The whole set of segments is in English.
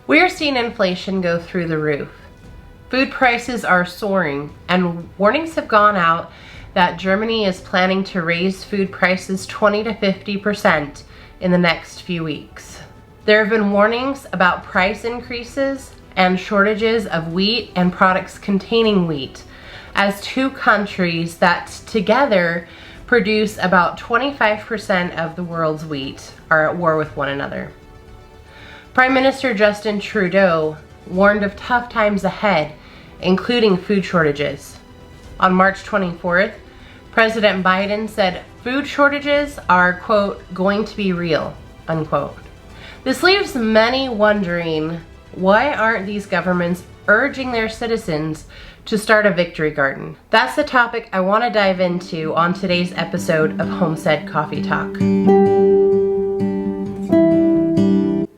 We are seeing inflation go through the roof. Food prices are soaring, and warnings have gone out that Germany is planning to raise food prices 20 to 50% in the next few weeks. There have been warnings about price increases and shortages of wheat and products containing wheat, as two countries that together produce about 25% of the world's wheat are at war with one another. Prime Minister Justin Trudeau warned of tough times ahead, including food shortages. On March 24th, President Biden said food shortages are, quote, going to be real, unquote. This leaves many wondering, why aren't these governments urging their citizens to start a victory garden? That's the topic I want to dive into on today's episode of Homestead Coffee Talk.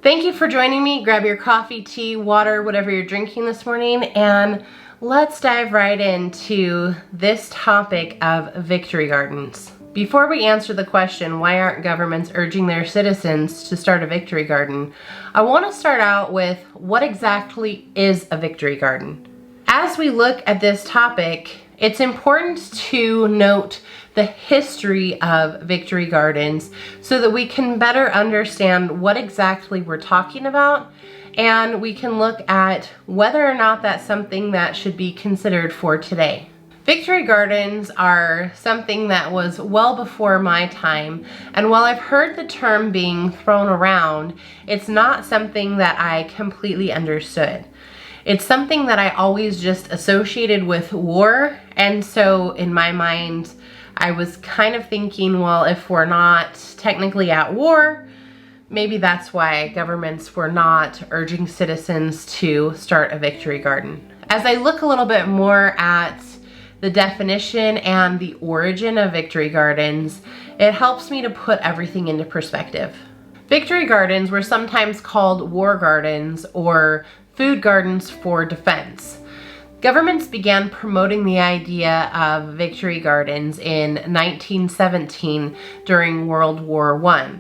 Thank you for joining me. Grab your coffee, tea, water, whatever you're drinking this morning, and let's dive right into this topic of victory gardens. Before we answer the question, why aren't governments urging their citizens to start a victory garden, I want to start out with what exactly is a victory garden. As we look at this topic, it's important to note the history of victory gardens so that we can better understand what exactly we're talking about, and we can look at whether or not that's something that should be considered for today. Victory gardens are something that was well before my time, and while I've heard the term being thrown around, it's not something that I completely understood. It's something that I always just associated with war, and so in my mind, I was kind of thinking, well, if we're not technically at war, maybe that's why governments were not urging citizens to start a victory garden. As I look a little bit more at the definition and the origin of victory gardens, it helps me to put everything into perspective. Victory gardens were sometimes called war gardens or food gardens for defense. Governments began promoting the idea of victory gardens in 1917 during World War I.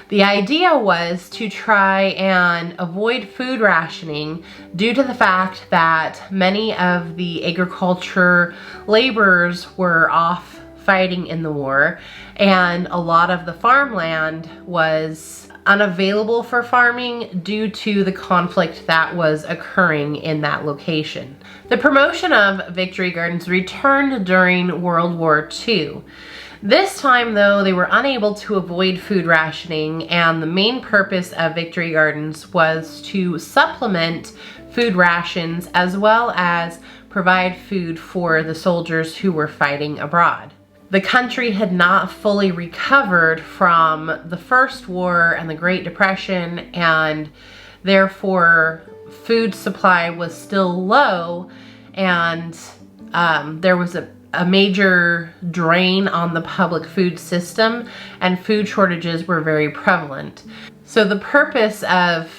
The idea was to try and avoid food rationing due to the fact that many of the agriculture laborers were off fighting in the war, and a lot of the farmland was unavailable for farming due to the conflict that was occurring in that location. The promotion of victory gardens returned during World War II. This time, though, they were unable to avoid food rationing, and the main purpose of victory gardens was to supplement food rations as well as provide food for the soldiers who were fighting abroad. The country had not fully recovered from the First War and the Great Depression, and therefore food supply was still low, and there was a major drain on the public food system, and food shortages were very prevalent. So the purpose of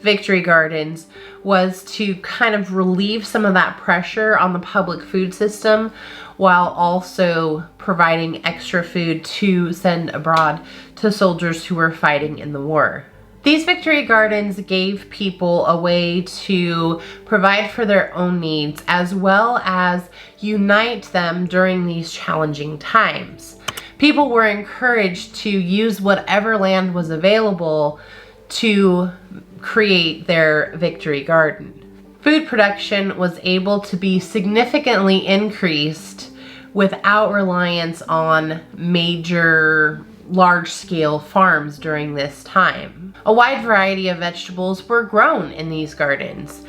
victory gardens was to kind of relieve some of that pressure on the public food system while also providing extra food to send abroad to soldiers who were fighting in the war. These victory gardens gave people a way to provide for their own needs as well as unite them during these challenging times. People were encouraged to use whatever land was available to create their victory garden. Food production was able to be significantly increased without reliance on major large-scale farms during this time. A wide variety of vegetables were grown in these gardens.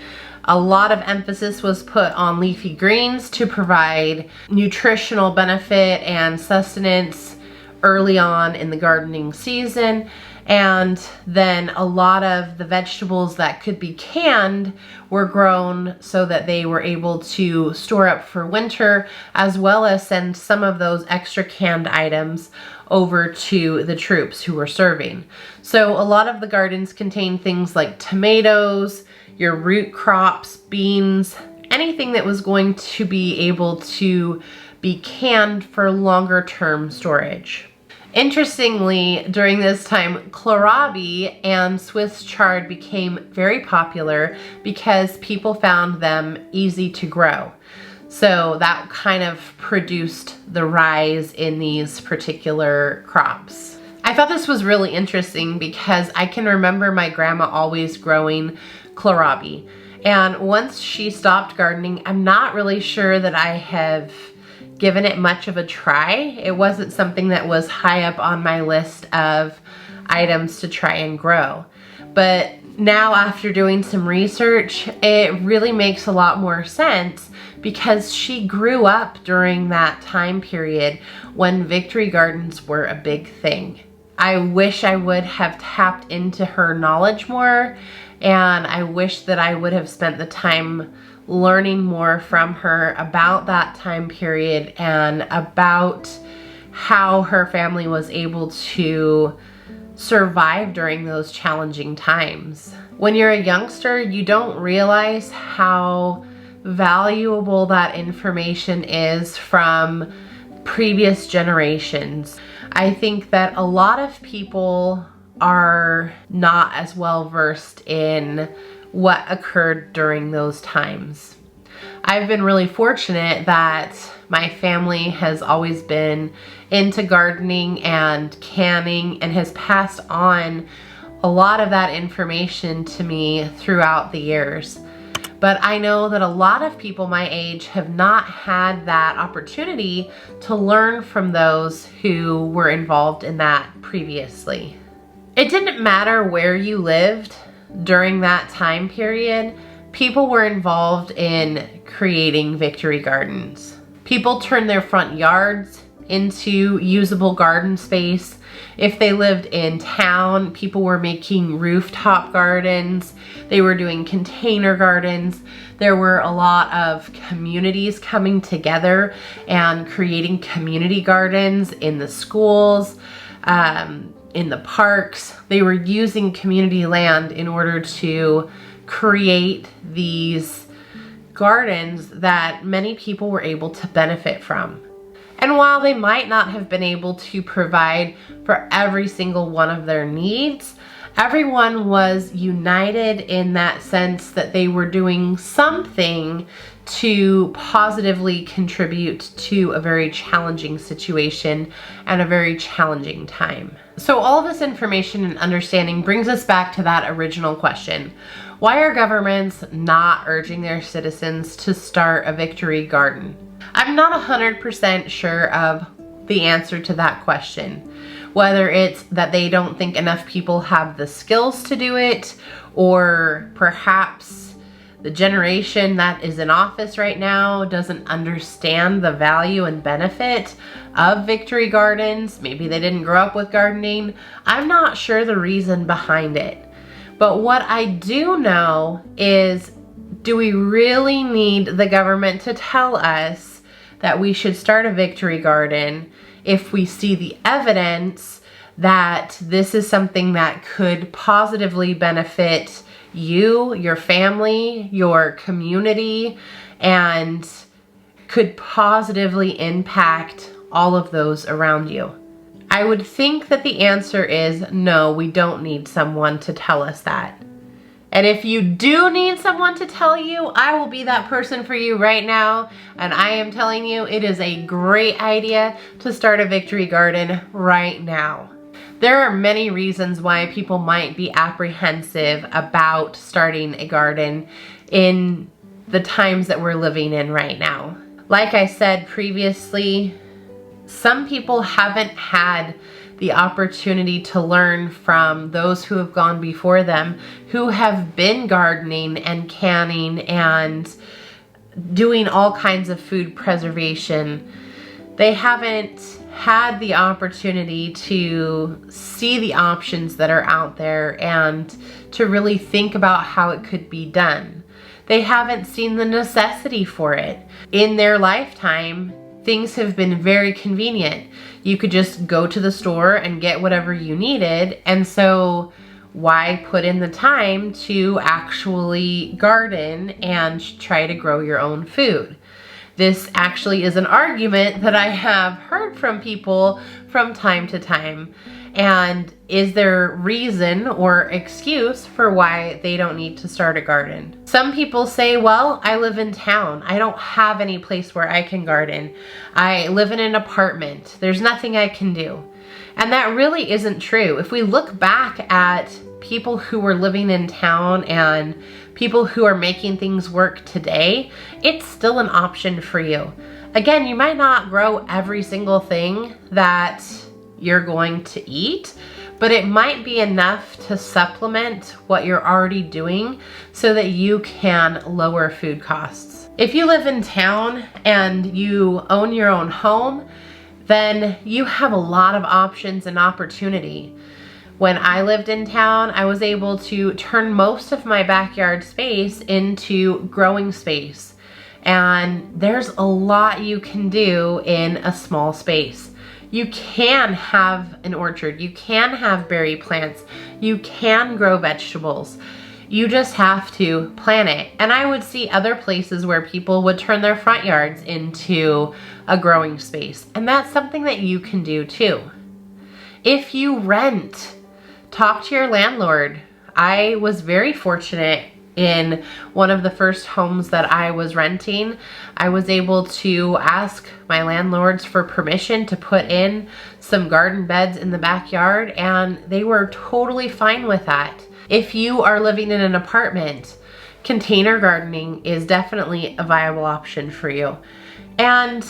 A lot of emphasis was put on leafy greens to provide nutritional benefit and sustenance early on in the gardening season, and then a lot of the vegetables that could be canned were grown so that they were able to store up for winter, as well as send some of those extra canned items over to the troops who were serving. So a lot of the gardens contained things like tomatoes, your root crops, beans, anything that was going to be able to be canned for longer term storage. Interestingly, during this time, kohlrabi and Swiss chard became very popular because people found them easy to grow. So that kind of produced the rise in these particular crops. I thought this was really interesting because I can remember my grandma always growing kohlrabi. And once she stopped gardening, I'm not really sure that I have given it much of a try. It wasn't something that was high up on my list of items to try and grow. But now, after doing some research, it really makes a lot more sense because she grew up during that time period when victory gardens were a big thing. I wish I would have tapped into her knowledge more, and I wish that I would have spent the time learning more from her about that time period and about how her family was able to survive during those challenging times. When you're a youngster, you don't realize how valuable that information is from previous generations. I think that a lot of people are not as well versed in what occurred during those times. I've been really fortunate that my family has always been into gardening and canning and has passed on a lot of that information to me throughout the years. But I know that a lot of people my age have not had that opportunity to learn from those who were involved in that previously. It didn't matter where you lived during that time period, people were involved in creating victory gardens. People turned their front yards into usable garden space. If they lived in town, people were making rooftop gardens. They were doing container gardens. There were a lot of communities coming together and creating community gardens in the schools, in the parks. They were using community land in order to create these gardens that many people were able to benefit from. And while they might not have been able to provide for every single one of their needs, everyone was united in that sense that they were doing something to positively contribute to a very challenging situation and a very challenging time. So all of this information and understanding brings us back to that original question. Why are governments not urging their citizens to start a victory garden? I'm not 100% sure of the answer to that question. Whether it's that they don't think enough people have the skills to do it, or perhaps the generation that is in office right now doesn't understand the value and benefit of victory gardens. Maybe they didn't grow up with gardening. I'm not sure the reason behind it. But what I do know is, do we really need the government to tell us that we should start a victory garden if we see the evidence that this is something that could positively benefit you, your family, your community, and could positively impact all of those around you? I would think that the answer is no, we don't need someone to tell us that. And if you do need someone to tell you, I will be that person for you right now. And I am telling you, it is a great idea to start a victory garden right now. There are many reasons why people might be apprehensive about starting a garden in the times that we're living in right now. Like I said previously, some people haven't had the opportunity to learn from those who have gone before them, who have been gardening and canning and doing all kinds of food preservation. They haven't had the opportunity to see the options that are out there and to really think about how it could be done. They haven't seen the necessity for it. In their lifetime, things have been very convenient. You could just go to the store and get whatever you needed, and so why put in the time to actually garden and try to grow your own food? This actually is an argument that I have heard from people from time to time. And is there reason or excuse for why they don't need to start a garden? Some people say, well, I live in town. I don't have any place where I can garden. I live in an apartment. There's nothing I can do. And that really isn't true. If we look back at people who were living in town and people who are making things work today, it's still an option for you. Again, you might not grow every single thing that you're going to eat, but it might be enough to supplement what you're already doing so that you can lower food costs. If you live in town and you own your own home, then you have a lot of options and opportunity. When I lived in town, I was able to turn most of my backyard space into growing space. And there's a lot you can do in a small space. You can have an orchard, you can have berry plants, you can grow vegetables. You just have to plan it. And I would see other places where people would turn their front yards into a growing space. And that's something that you can do too. If you rent, talk to your landlord. I was very fortunate in one of the first homes that I was renting. I was able to ask my landlords for permission to put in some garden beds in the backyard, and they were totally fine with that. If you are living in an apartment, container gardening is definitely a viable option for you. And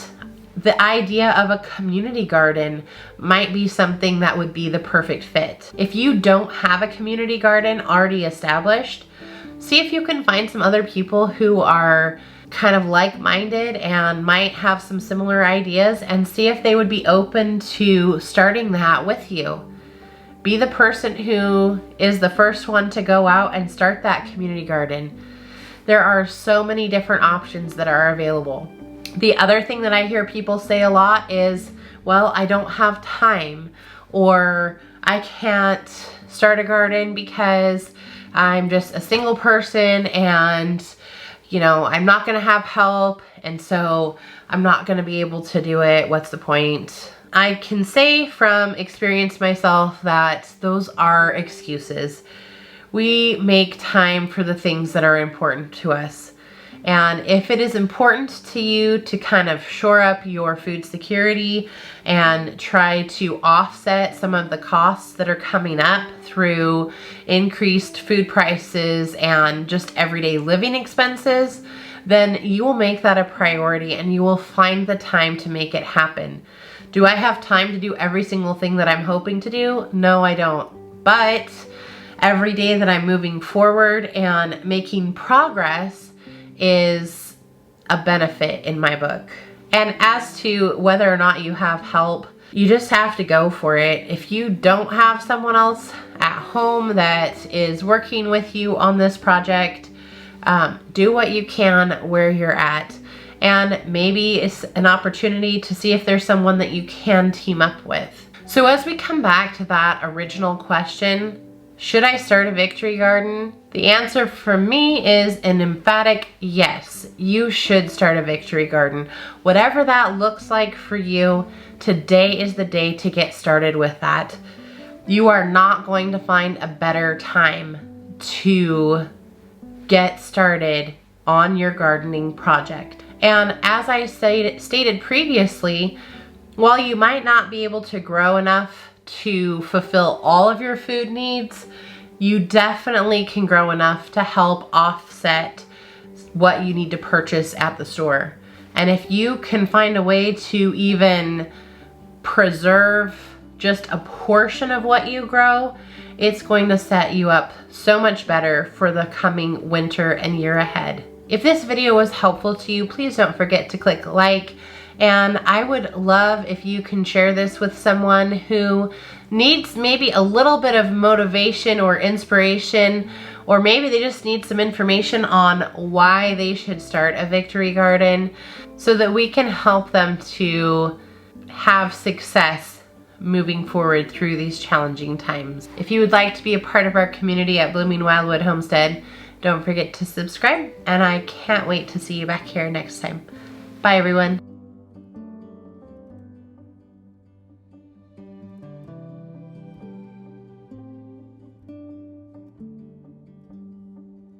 the idea of a community garden might be something that would be the perfect fit. If you don't have a community garden already established, see if you can find some other people who are kind of like-minded and might have some similar ideas, and see if they would be open to starting that with you. Be the person who is the first one to go out and start that community garden. There are so many different options that are available. The other thing that I hear people say a lot is, well, I don't have time, or I can't start a garden because I'm just a single person and, you know, I'm not gonna have help, and so I'm not gonna be able to do it. What's the point? I can say from experience myself that those are excuses. We make time for the things that are important to us. And if it is important to you to kind of shore up your food security and try to offset some of the costs that are coming up through increased food prices and just everyday living expenses, then you will make that a priority and you will find the time to make it happen. Do I have time to do every single thing that I'm hoping to do? No, I don't. But every day that I'm moving forward and making progress is a benefit in my book. And as to whether or not you have help, you just have to go for it. If you don't have someone else at home that is working with you on this project, do what you can where you're at. And maybe it's an opportunity to see if there's someone that you can team up with. So as we come back to that original question, should I start a victory garden? The answer for me is an emphatic yes. You should start a victory garden. Whatever that looks like for you, today is the day to get started with that. You are not going to find a better time to get started on your gardening project. And as I stated previously, while you might not be able to grow enough to fulfill all of your food needs, you definitely can grow enough to help offset what you need to purchase at the store. And if you can find a way to even preserve just a portion of what you grow, it's going to set you up so much better for the coming winter and year ahead. If this video was helpful to you, please don't forget to click like. And I would love if you can share this with someone who needs maybe a little bit of motivation or inspiration, or maybe they just need some information on why they should start a victory garden, so that we can help them to have success moving forward through these challenging times. If you would like to be a part of our community at Blooming Wildwood Homestead, don't forget to subscribe, and I can't wait to see you back here next time. Bye everyone.